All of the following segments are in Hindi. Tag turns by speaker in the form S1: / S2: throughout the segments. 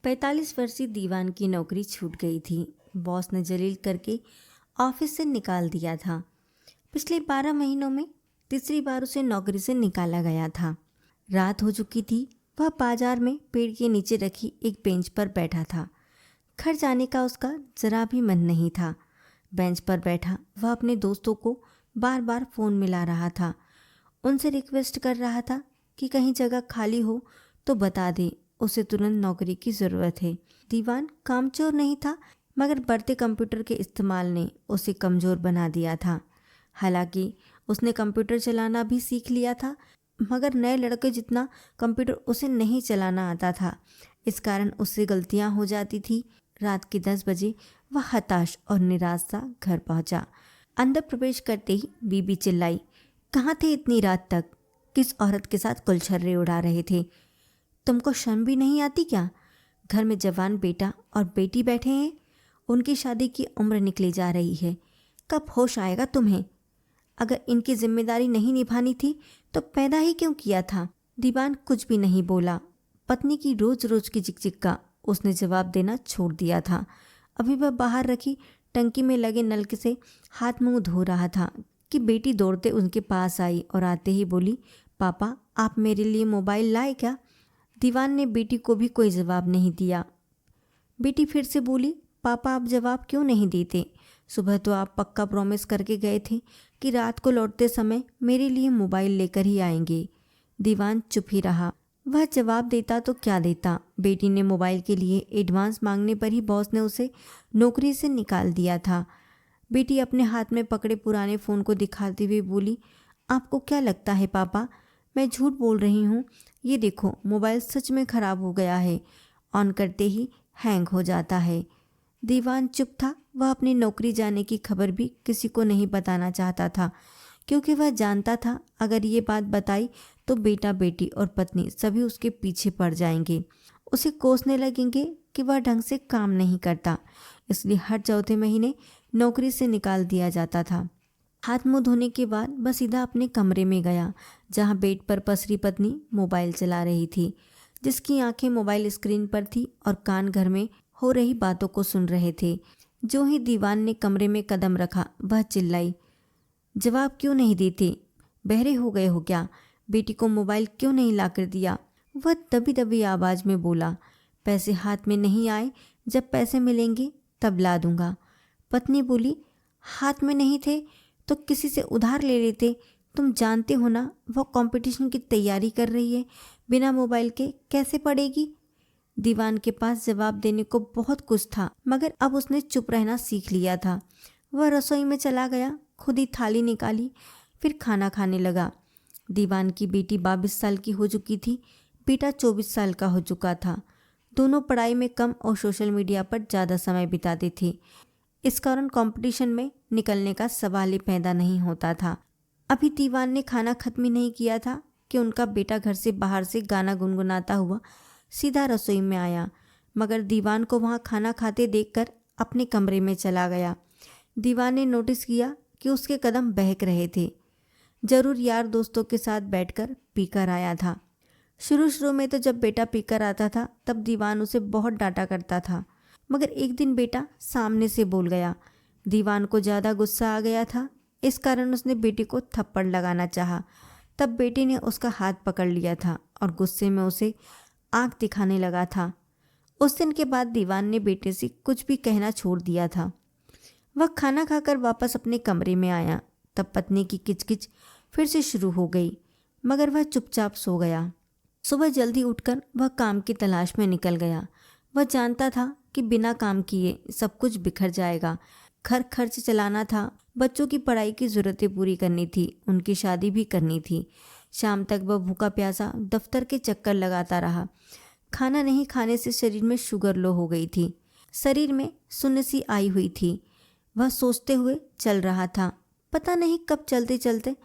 S1: 45 वर्षीय दीवान की नौकरी छूट गई थी। बॉस ने जलील करके ऑफिस से निकाल दिया था। पिछले 12 महीनों में तीसरी बार उसे नौकरी से निकाला गया था। रात हो चुकी थी। वह बाजार में पेड़ के नीचे रखी एक बेंच पर बैठा था। घर जाने का उसका जरा भी मन नहीं था। बेंच पर बैठा वह अपने दोस्तों को बार बार फ़ोन मिला रहा था। उनसे रिक्वेस्ट कर रहा था कि कहीं जगह खाली हो तो बता दे, उसे तुरंत नौकरी की ज़रूरत है। दीवान कामचोर नहीं था, मगर बढ़ते कंप्यूटर के इस्तेमाल ने उसे कमज़ोर बना दिया था। हालांकि उसने कंप्यूटर चलाना भी सीख लिया था, मगर नए लड़के जितना कंप्यूटर उसे नहीं चलाना आता था। इस कारण उससे गलतियां हो जाती थी। रात के 10 बजे वह हताश और निराश सा घर पहुंचा। अंदर प्रवेश करते ही बीबी चिल्लाई, कहाँ थे इतनी रात तक? किस औरत के साथ कुलछर्रे उड़ा रहे थे? तुमको शर्म भी नहीं आती क्या? घर में जवान बेटा और बेटी बैठे हैं। उनकी शादी की उम्र निकली जा रही है। कब होश आएगा तुम्हें? अगर इनकी जिम्मेदारी नहीं निभानी थी तो पैदा ही क्यों किया था? दीवान कुछ भी नहीं बोला। पत्नी की रोज रोज की चिकचिक का उसने जवाब देना छोड़ दिया था। अभी वह बाहर रखी टंकी में लगे नलके से हाथ मुंह धो रहा था कि बेटी दौड़ते उनके पास आई और आते ही बोली, पापा आप मेरे लिए मोबाइल लाए क्या? दीवान ने बेटी को भी कोई जवाब नहीं दिया। बेटी फिर से बोली, पापा आप जवाब क्यों नहीं देते? सुबह तो आप पक्का प्रॉमिस करके गए थे कि रात को लौटते समय मेरे लिए मोबाइल लेकर ही आएंगे। दीवान चुप ही रहा। वह जवाब देता तो क्या देता। बेटी ने मोबाइल के लिए एडवांस मांगने पर ही बॉस ने उसे नौकरी से निकाल दिया था। बेटी अपने हाथ में पकड़े पुराने फ़ोन को दिखाते हुए बोली, आपको क्या लगता है पापा, मैं झूठ बोल रही हूँ? ये देखो मोबाइल सच में ख़राब हो गया है। ऑन करते ही हैंग हो जाता है। दीवान चुप था। वह अपनी नौकरी जाने की खबर भी किसी को नहीं बताना चाहता था, क्योंकि वह जानता था अगर ये बात बताई तो बेटा बेटी और पत्नी सभी उसके पीछे पड़ जाएंगे, उसे कोसने लगेंगे कि वह ढंग से काम नहीं करता। इसलिए हर चौथे महीने नौकरी से निकाल दिया जाता था। हाथ मुंह धोने के बाद वह सीधा अपने कमरे में गया, जहाँ बेड पर पसरी पत्नी मोबाइल चला रही थी, जिसकी आंखें मोबाइल स्क्रीन पर थी और कान घर में हो रही बातों को सुन रहे थे। जो ही दीवान ने कमरे में कदम रखा वह चिल्लाई, जवाब क्यों नहीं देते? बहरे हो गए हो क्या? बेटी को मोबाइल क्यों नहीं लाकर दिया? वह दबी दबी आवाज़ में बोला, पैसे हाथ में नहीं आए, जब पैसे मिलेंगे तब ला दूंगा। पत्नी बोली, हाथ में नहीं थे तो किसी से उधार ले लेते। तुम जानते हो ना वह कंपटीशन की तैयारी कर रही है, बिना मोबाइल के कैसे पढ़ेगी? दीवान के पास जवाब देने को बहुत कुछ था, मगर अब उसने चुप रहना सीख लिया था। वह रसोई में चला गया, खुद ही थाली निकाली, फिर खाना खाने लगा। दीवान की बेटी 22 साल की हो चुकी थी, बेटा 24 साल का हो चुका था। दोनों पढ़ाई में कम और सोशल मीडिया पर ज़्यादा समय बिताते थे। इस कारण कंपटीशन में निकलने का सवाल ही पैदा नहीं होता था। अभी दीवान ने खाना खत्म ही नहीं किया था कि उनका बेटा घर से बाहर से गाना गुनगुनाता हुआ सीधा रसोई में आया, मगर दीवान को वहाँ खाना खाते देखकर अपने कमरे में चला गया। दीवान ने नोटिस किया कि उसके कदम बहक रहे थे। जरूर यार दोस्तों के साथ बैठकर पीकर आया था। शुरू में तो जब बेटा पीकर आता था तब दीवान उसे बहुत डांटा करता था, मगर एक दिन बेटा सामने से बोल गया। दीवान को ज़्यादा गुस्सा आ गया था, इस कारण उसने बेटी को थप्पड़ लगाना चाहा। तब बेटी ने उसका हाथ पकड़ लिया था और गुस्से में उसे आंख दिखाने लगा था। उस दिन के बाद दीवान ने बेटे से कुछ भी कहना छोड़ दिया था। वह खाना खाकर वापस अपने कमरे में आया, तब पत्नी की किचकिच फिर से शुरू हो गई, मगर वह चुपचाप सो गया। सुबह जल्दी उठकर वह काम की तलाश में निकल गया। वह जानता था कि बिना काम किए सब कुछ बिखर जाएगा। घर खर्च चलाना था, बच्चों की पढ़ाई की ज़रूरतें पूरी करनी थी, उनकी शादी भी करनी थी। शाम तक वह भूखा प्यासा दफ्तर के चक्कर लगाता रहा। खाना नहीं खाने से शरीर में शुगर लो हो गई थी, शरीर में सुन्न सी आई हुई थी। वह सोचते हुए चल रहा था। पता नहीं कब चलते चलते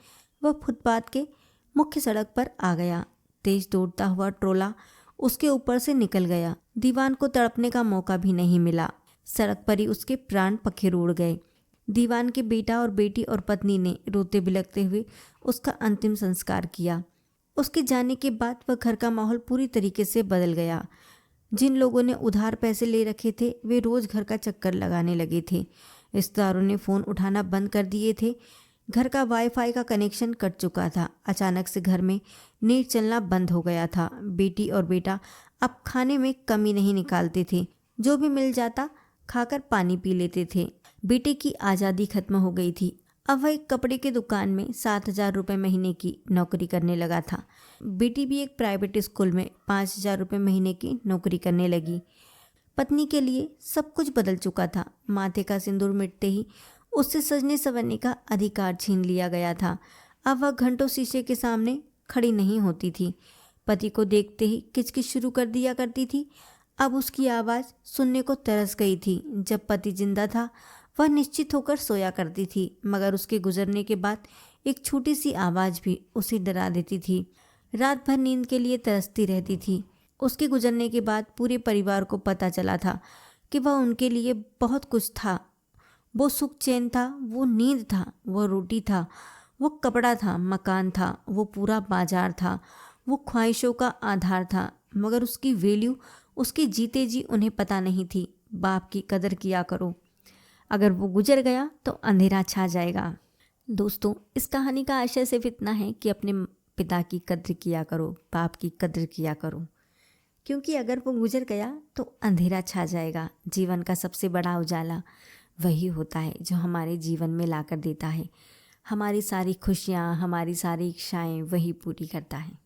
S1: वह फुटपाथ के मुख्य सड़क पर आ गया। तेज दौड़ता हुआ ट्रोला उसके ऊपर से निकल गया। दीवान को तड़पने का मौका भी नहीं मिला। सड़क पर ही उसके प्राण पखेरु उड़ गए। दीवान के बेटा और बेटी और पत्नी ने रोते बिलखते हुए उसका अंतिम संस्कार किया। उसके जाने के बाद वह घर का माहौल पूरी तरीके से बदल गया। जिन लोगों ने उधार पैसे ले रखे थे वे रोज़ घर का चक्कर लगाने लगे थे। रिश्तेदारों ने फ़ोन उठाना बंद कर दिए थे। घर का वाईफाई का कनेक्शन कट चुका था। अचानक से घर में नेट चलना बंद हो गया था। बेटी और बेटा अब खाने में कमी नहीं निकालते थे। जो भी मिल जाता खाकर पानी पी लेते थे। बेटे की आज़ादी खत्म हो गई थी। अब वह एक कपड़े की दुकान में 7,000 रुपये महीने की नौकरी करने लगा था। बेटी भी एक प्राइवेट स्कूल में 5,000 रुपये महीने की नौकरी करने लगी। पत्नी के लिए सब कुछ बदल चुका था। माथे का सिंदूर मिटते ही उससे सजने संवरने का अधिकार छीन लिया गया था। अब वह घंटों शीशे के सामने खड़ी नहीं होती थी। पति को देखते ही किचकिच शुरू कर दिया करती थी। अब उसकी आवाज़ सुनने को तरस गई थी। जब पति जिंदा था वह निश्चित होकर सोया करती थी, मगर उसके गुजरने के बाद एक छोटी सी आवाज़ भी उसे डरा देती थी। रात भर नींद के लिए तरसती रहती थी। उसके गुजरने के बाद पूरे परिवार को पता चला था कि वह उनके लिए बहुत कुछ था। वो सुख चैन था, वो नींद था, वो रोटी था, वो कपड़ा था, मकान था, वो पूरा बाजार था, वो ख्वाहिशों का आधार था। मगर उसकी वैल्यू उसके जीते जी उन्हें पता नहीं थी। बाप की कदर किया करो, अगर वो गुजर गया तो अंधेरा छा जाएगा। दोस्तों, इस कहानी का आशय सिर्फ इतना है कि अपने पिता की कद्र किया करो, बाप की कद्र किया करो, क्योंकि अगर वो गुजर गया तो अंधेरा छा जाएगा। जीवन का सबसे बड़ा उजाला वही होता है जो हमारे जीवन में लाकर देता है। हमारी सारी खुशियाँ, हमारी सारी इच्छाएं वही पूरी करता है।